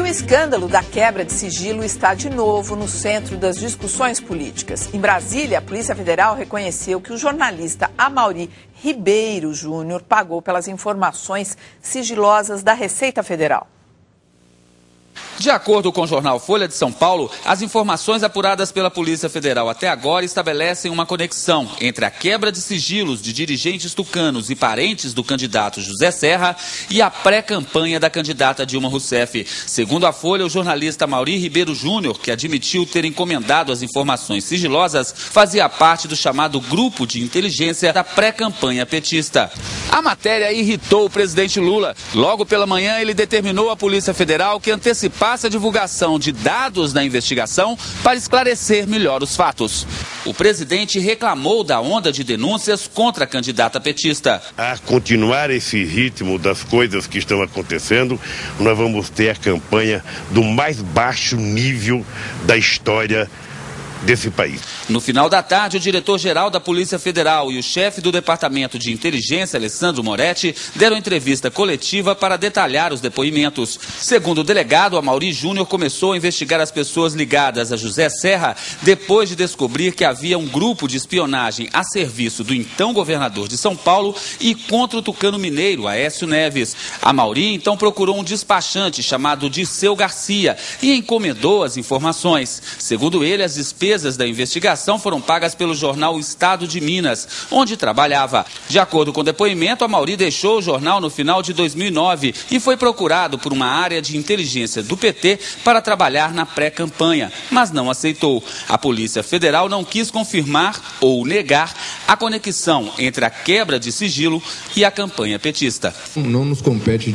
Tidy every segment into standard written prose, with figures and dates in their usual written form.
E o escândalo da quebra de sigilo está de novo no centro das discussões políticas. Em Brasília, a Polícia Federal reconheceu que o jornalista Amaury Ribeiro Júnior pagou pelas informações sigilosas da Receita Federal. De acordo com o jornal Folha de São Paulo, as informações apuradas pela Polícia Federal até agora estabelecem uma conexão entre a quebra de sigilos de dirigentes tucanos e parentes do candidato José Serra e a pré-campanha da candidata Dilma Rousseff. Segundo a Folha, o jornalista Amaury Ribeiro Júnior, que admitiu ter encomendado as informações sigilosas, fazia parte do chamado grupo de inteligência da pré-campanha petista. A matéria irritou o presidente Lula. Logo pela manhã, ele determinou à Polícia Federal que antecipasse a divulgação de dados da investigação para esclarecer melhor os fatos. O presidente reclamou da onda de denúncias contra a candidata petista. A continuar esse ritmo das coisas que estão acontecendo, nós vamos ter a campanha do mais baixo nível da história desse país. No final da tarde, o diretor-geral da Polícia Federal e o chefe do Departamento de Inteligência, Alessandro Moretti, deram entrevista coletiva para detalhar os depoimentos. Segundo o delegado, Amaury Júnior começou a investigar as pessoas ligadas a José Serra depois de descobrir que havia um grupo de espionagem a serviço do então governador de São Paulo e contra o tucano mineiro, Aécio Neves. Amaury então procurou um despachante chamado Dirceu Garcia e encomendou as informações. Segundo ele, as despesas da investigação foram pagas pelo jornal Estado de Minas, onde trabalhava. De acordo com o depoimento, Amaury deixou o jornal no final de 2009 e foi procurado por uma área de inteligência do PT para trabalhar na pré-campanha, mas não aceitou. A Polícia Federal não quis confirmar ou negar a conexão entre a quebra de sigilo e a campanha petista. Não nos compete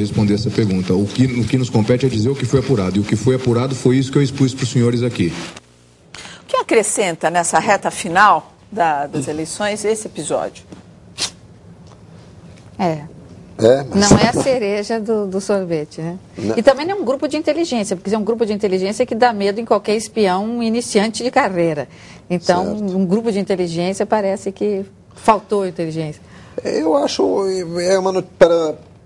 responder essa pergunta. O que nos compete é dizer o que foi apurado. E o que foi apurado foi isso que eu expus para os senhores aqui. O que acrescenta nessa reta final das eleições esse episódio? Não é a cereja do sorvete, né? Não. E também não é um grupo de inteligência, porque é um grupo de inteligência que dá medo em qualquer espião iniciante de carreira. Então, certo. Um grupo de inteligência parece que faltou inteligência. Eu acho,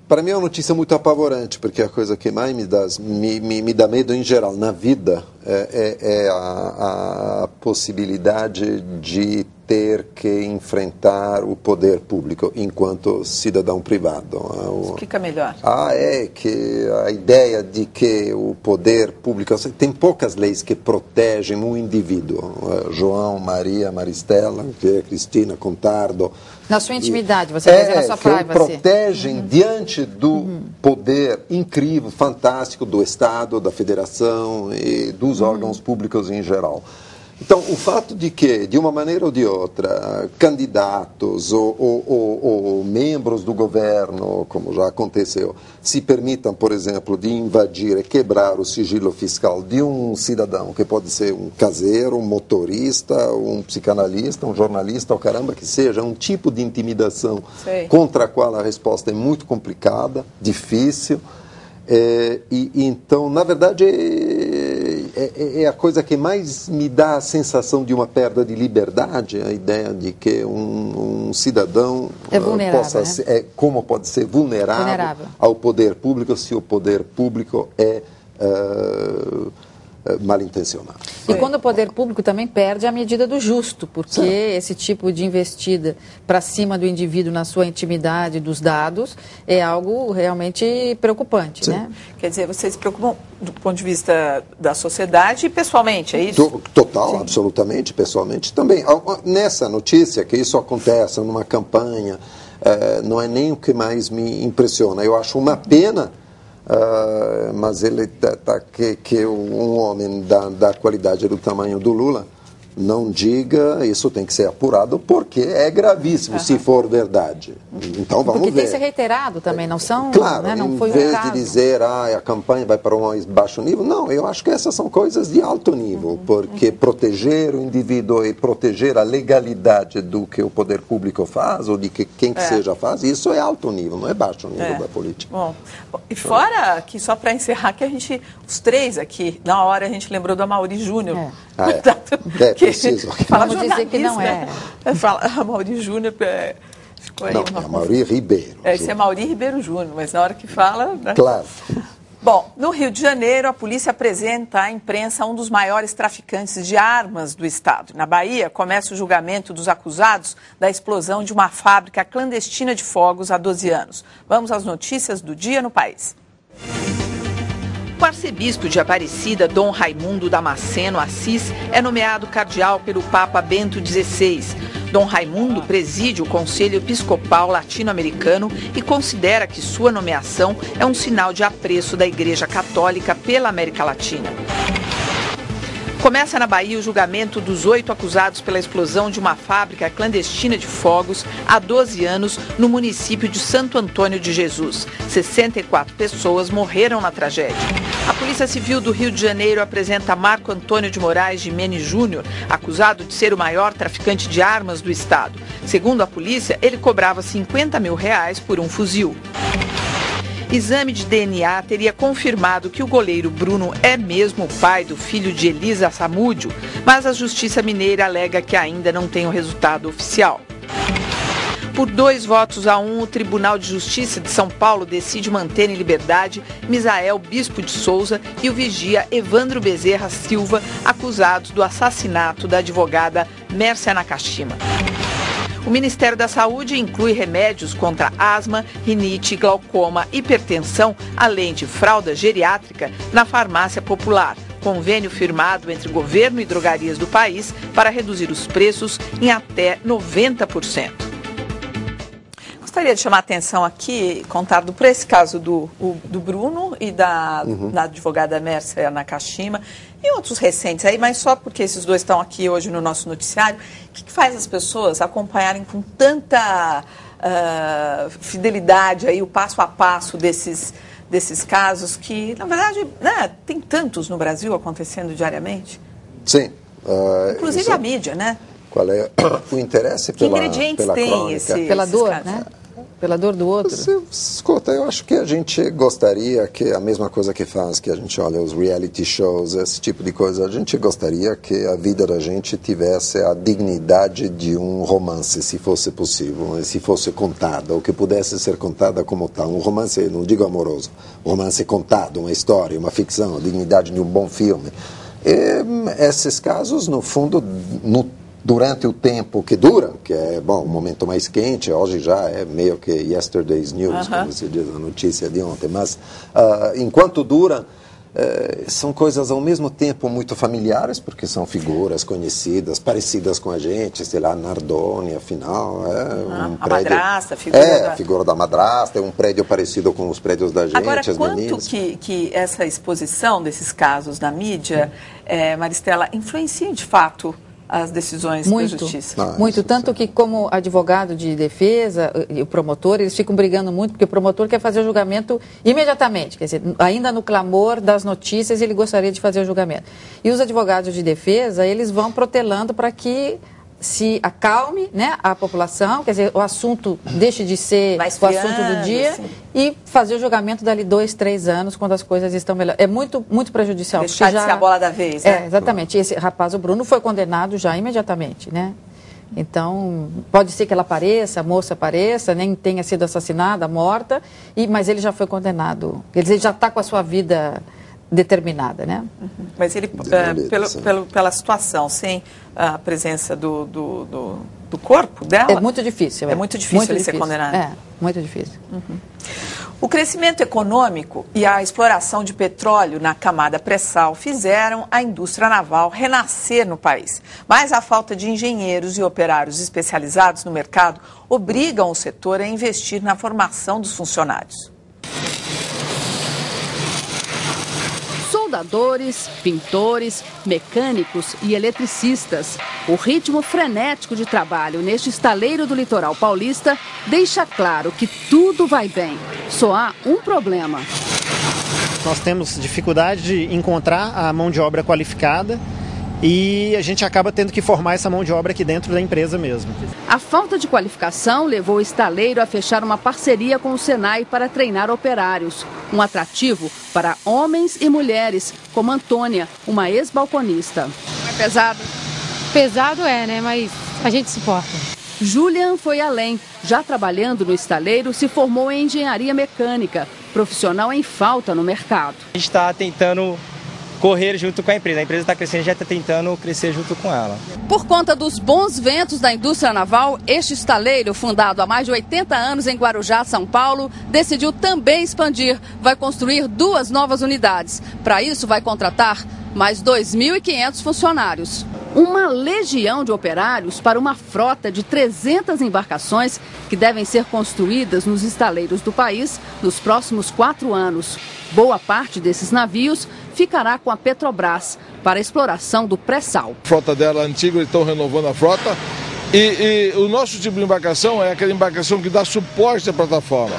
para mim é uma notícia muito apavorante, porque a coisa que mais me dá medo em geral na vida é a possibilidade de ter que enfrentar o poder público enquanto cidadão privado. Explica melhor. É que a ideia de que o poder público... Tem poucas leis que protegem o indivíduo. João, Maria, Maristela, Cristina, Contardo... Na sua intimidade, você quer dizer na sua privacy. Protegem diante do poder incrível, fantástico do Estado, da Federação e dos órgãos públicos em geral. Então, o fato de que, de uma maneira ou de outra, candidatos ou membros do governo, como já aconteceu, se permitam, por exemplo, de invadir e quebrar o sigilo fiscal de um cidadão, que pode ser um caseiro, um motorista, um psicanalista, um jornalista, ou caramba que seja, um tipo de intimidação contra a qual a resposta é muito complicada, difícil. Então, na verdade, é a coisa que mais me dá a sensação de uma perda de liberdade, a ideia de que um cidadão possa ser, como pode ser vulnerável ao poder público se o poder público é mal intencionado. E quando o poder público também perde a medida do justo, porque esse tipo de investida para cima do indivíduo na sua intimidade dos dados é algo realmente preocupante, né? Quer dizer, vocês se preocupam do ponto de vista da sociedade e pessoalmente, é isso? Total, absolutamente, pessoalmente também. Nessa notícia, que isso acontece numa campanha, não é nem o que mais me impressiona. Eu acho uma pena. Mas ele que um homem da qualidade e do tamanho do Lula não diga, isso tem que ser apurado, porque é gravíssimo, se for verdade. Então vamos ver. Porque tem que ser reiterado também, não são... Claro, né, não em foi vez um caso. de dizer, a campanha vai para um mais baixo nível, não, eu acho que essas são coisas de alto nível, porque proteger o indivíduo e proteger a legalidade do que o poder público faz, ou de que quem que seja faz, isso é alto nível, não é baixo nível da política. Bom, e fora que, só para encerrar, que os três aqui, na hora a gente lembrou do Amaury Júnior. Preciso. Vamos dizer que não é. Fala, Amaury Júnior ficou aí. Não, é Amaury Ribeiro. Esse é Amaury Ribeiro Júnior, mas na hora que fala... Né? Claro. Bom, no Rio de Janeiro, a polícia apresenta à imprensa um dos maiores traficantes de armas do estado. Na Bahia, começa o julgamento dos acusados da explosão de uma fábrica clandestina de fogos há 12 anos. Vamos às notícias do dia no país. O arcebispo de Aparecida, Dom Raimundo Damasceno Assis, é nomeado cardeal pelo Papa Bento XVI. Dom Raimundo preside o Conselho Episcopal Latino-Americano e considera que sua nomeação é um sinal de apreço da Igreja Católica pela América Latina. Começa na Bahia o julgamento dos 8 acusados pela explosão de uma fábrica clandestina de fogos há 12 anos no município de Santo Antônio de Jesus. 64 pessoas morreram na tragédia. A Polícia Civil do Rio de Janeiro apresenta Marco Antônio de Moraes Gimenez Júnior, acusado de ser o maior traficante de armas do estado. Segundo a polícia, ele cobrava R$50 mil por um fuzil. Exame de DNA teria confirmado que o goleiro Bruno é mesmo o pai do filho de Elisa Samúdio, mas a Justiça Mineira alega que ainda não tem o resultado oficial. Por 2 votos a 1, o Tribunal de Justiça de São Paulo decide manter em liberdade Misael Bispo de Souza e o vigia Evandro Bezerra Silva, acusados do assassinato da advogada Mércia Nakashima. O Ministério da Saúde inclui remédios contra asma, rinite, glaucoma, hipertensão, além de fralda geriátrica, na farmácia popular. Convênio firmado entre governo e drogarias do país para reduzir os preços em até 90%. Gostaria de chamar a atenção aqui, contado por esse caso do Bruno e da advogada Mércia Nakashima e outros recentes aí, mas só porque esses dois estão aqui hoje no nosso noticiário. O que faz as pessoas acompanharem com tanta fidelidade aí o passo a passo desses casos que, na verdade, né, tem tantos no Brasil acontecendo diariamente? Sim. Inclusive a mídia, né? Qual é o interesse pela ingredientes pela tem crônica? Pela dor, né? Pela dor do outro. Escuta, eu acho que a gente gostaria que a mesma coisa que faz, que a gente olha os reality shows, esse tipo de coisa, a gente gostaria que a vida da gente tivesse a dignidade de um romance, se fosse possível, se fosse contada, ou que pudesse ser contada como tal. Um romance, não digo amoroso, um romance contado, uma história, uma ficção, a dignidade de um bom filme. E esses casos, no fundo, durante o tempo que duram, que é, bom, o momento mais quente, hoje já é meio que yesterday's news, como se diz, a notícia de ontem, mas enquanto dura, são coisas ao mesmo tempo muito familiares, porque são figuras conhecidas, parecidas com a gente, sei lá, Nardoni, afinal, um prédio... madrasta, a figura da madrasta, é um prédio parecido com os prédios da gente, Agora, as meninas. Quanto que essa exposição desses casos na mídia, Maristela, influencia de fato as decisões da Justiça? Muito, tanto que como advogado de defesa e o promotor, eles ficam brigando muito, porque o promotor quer fazer o julgamento imediatamente, quer dizer, ainda no clamor das notícias ele gostaria de fazer o julgamento. E os advogados de defesa, eles vão protelando para que se acalme, né, a população, quer dizer, o assunto deixe de ser o assunto do dia, assim, e fazer o julgamento dali 2, 3 anos, quando as coisas estão melhor. É muito prejudicial. Deixar de ser a bola da vez, né? Exatamente. Esse rapaz, o Bruno, foi condenado já imediatamente, né? Então, pode ser que ela apareça, a moça apareça, nem tenha sido assassinada, morta, mas ele já foi condenado. Quer dizer, ele já está com a sua vida determinada, né? Mas ele, pela situação, sem a presença do corpo dela... É muito difícil. É muito difícil ele ser condenado. É, muito difícil. O crescimento econômico e a exploração de petróleo na camada pré-sal fizeram a indústria naval renascer no país. Mas a falta de engenheiros e operários especializados no mercado obrigam o setor a investir na formação dos funcionários. Soldadores, pintores, mecânicos e eletricistas. O ritmo frenético de trabalho neste estaleiro do litoral paulista deixa claro que tudo vai bem. Só há um problema. Nós temos dificuldade de encontrar a mão de obra qualificada e a gente acaba tendo que formar essa mão de obra aqui dentro da empresa mesmo. A falta de qualificação levou o estaleiro a fechar uma parceria com o Senai para treinar operários. Um atrativo para homens e mulheres, como Antônia, uma ex-balconista. É pesado? Pesado né? Mas a gente suporta. Julian foi além. Já trabalhando no estaleiro, se formou em engenharia mecânica. profissional em falta no mercado. A gente está tentando correr junto com a empresa está crescendo, já está tentando crescer junto com ela. Por conta dos bons ventos da indústria naval, este estaleiro, fundado há mais de 80 anos em Guarujá, São Paulo, decidiu também expandir. Vai construir 2 novas unidades. Para isso, vai contratar mais 2.500 funcionários. Uma legião de operários para uma frota de 300 embarcações que devem ser construídas nos estaleiros do país nos próximos 4 anos. Boa parte desses navios ficará com a Petrobras para a exploração do pré-sal. A frota dela antiga, eles estão renovando a frota e o nosso tipo de embarcação é aquela embarcação que dá suporte à plataforma.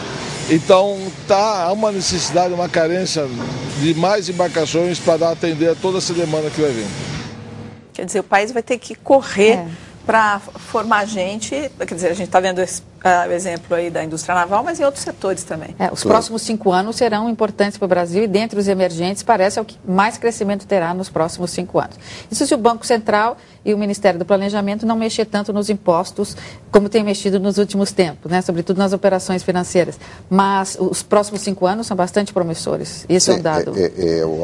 Então há uma necessidade, uma carência de mais embarcações para atender a toda essa demanda que vai vir. Quer dizer, o país vai ter que correr para formar gente, quer dizer, a gente está vendo o exemplo aí da indústria naval, mas em outros setores também. Os próximos 5 anos serão importantes para o Brasil e dentre os emergentes parece é o que mais crescimento terá nos próximos 5 anos. Isso se o Banco Central e o Ministério do Planejamento não mexer tanto nos impostos como tem mexido nos últimos tempos, né? Sobretudo nas operações financeiras. Mas os próximos 5 anos são bastante promissores. Isso é um dado.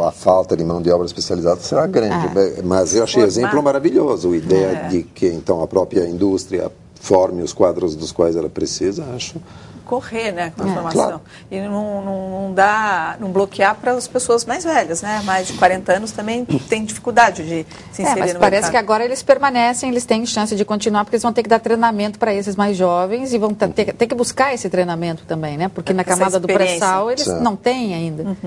A falta de mão de obra especializada será grande, mas eu achei exemplo maravilhoso. A ideia de que então a própria indústria forme os quadros dos quais ela precisa, acho. Correr, né, com a formação. Claro. E não bloquear para as pessoas mais velhas, né? Mais de 40 anos também tem dificuldade de se inserir mas no parece mercado. que agora eles permanecem, eles têm chance de continuar, porque eles vão ter que dar treinamento para esses mais jovens e vão ter que buscar esse treinamento também, né? Porque na camada do pré-sal eles não têm ainda.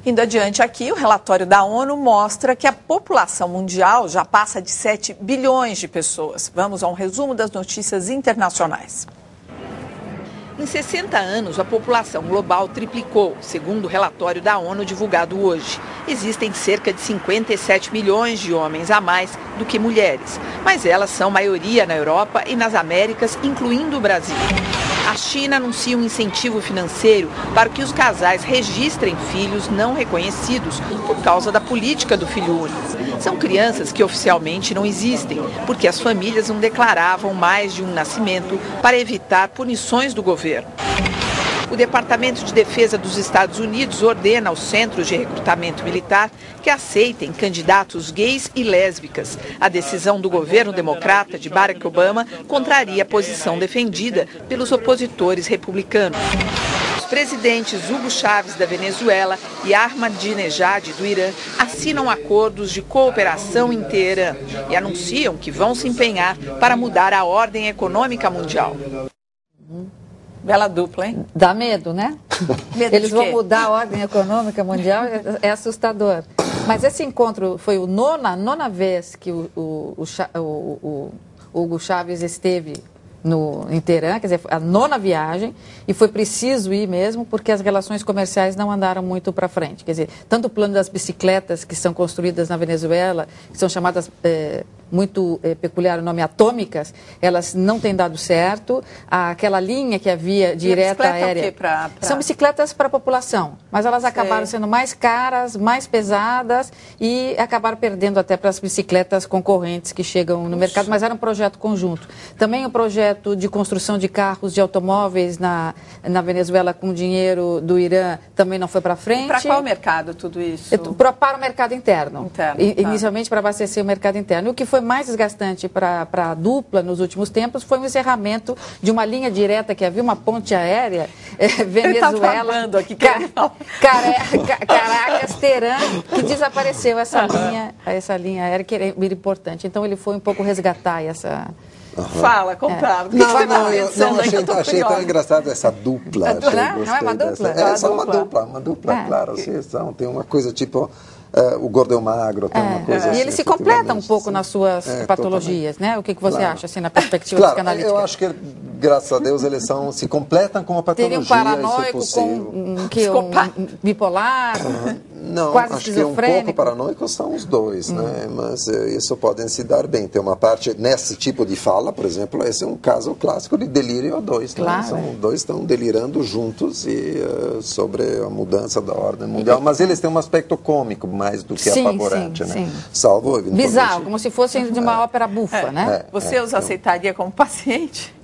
Indo adiante aqui, o relatório da ONU mostra que a população mundial já passa de 7 bilhões de pessoas. Vamos a um resumo das notícias internacionais. Em 60 anos, a população global triplicou, segundo o relatório da ONU divulgado hoje. Existem cerca de 57 milhões de homens a mais do que mulheres, mas elas são maioria na Europa e nas Américas, incluindo o Brasil. A China anuncia um incentivo financeiro para que os casais registrem filhos não reconhecidos por causa da política do filho único. São crianças que oficialmente não existem, porque as famílias não declaravam mais de um nascimento para evitar punições do governo. O Departamento de Defesa dos Estados Unidos ordena aos centros de recrutamento militar que aceitem candidatos gays e lésbicas. A decisão do governo democrata de Barack Obama contraria a posição defendida pelos opositores republicanos. Os presidentes Hugo Chávez, da Venezuela, e Ahmadinejad, do Irã, assinam acordos de cooperação em Teherã e anunciam que vão se empenhar para mudar a ordem econômica mundial. Bela dupla, hein? Dá medo, né? Eles vão mudar a ordem econômica mundial, é assustador. Mas esse encontro foi a nona vez que o Hugo Chávez esteve em Teherã, quer dizer, a 9ª viagem, e foi preciso ir mesmo porque as relações comerciais não andaram muito para frente. Quer dizer, tanto o plano das bicicletas que são construídas na Venezuela, que são chamadas, muito peculiar o nome, atômicas, elas não têm dado certo. Aquela linha que havia direta aérea... São bicicletas para a população, mas elas acabaram sendo mais caras, mais pesadas e acabaram perdendo até para as bicicletas concorrentes que chegam no mercado, mas era um projeto conjunto. Também o projeto de construção de carros, de automóveis na Venezuela com dinheiro do Irã também não foi para frente. Para qual mercado tudo isso? Para o mercado interno. Inicialmente para abastecer o mercado interno. E o que foi mais desgastante para a dupla nos últimos tempos foi o encerramento de uma linha direta que havia, uma ponte aérea, Venezuela, Caracas, Teherã, que desapareceu essa linha aérea, que era importante. Então ele foi um pouco resgatar essa... Fala, contado. Eu achei tão engraçado essa dupla. Não é uma dupla? É só uma dupla, claro. Tem uma coisa tipo... o gordo e o magro, tem uma coisa assim. E eles se completam um pouco nas suas patologias, totalmente. Né? O que você acha, assim, na perspectiva psicanalítica? Eu acho que, graças a Deus, eles se completam com uma patologia. Teria um paranoico com um bipolar? não, quase acho que um esquizofrênico? pouco paranoicos são os dois, né? Mas isso podem se dar bem. Tem uma parte, nesse tipo de fala, por exemplo, esse é um caso clássico de delírio a dois. Claro. Né? São dois estão delirando juntos e sobre a mudança da ordem mundial. Mas eles têm um aspecto cômico mais do que apavorante, né? Sim. Salvo, evidentemente... Bizarro, como se fosse de uma ópera bufa, né? Você os aceitaria como paciente?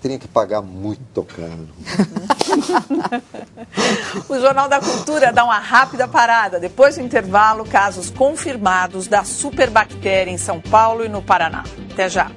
Teria que pagar muito caro. O Jornal da Cultura dá uma rápida parada. Depois do intervalo, casos confirmados da superbactéria em São Paulo e no Paraná. Até já.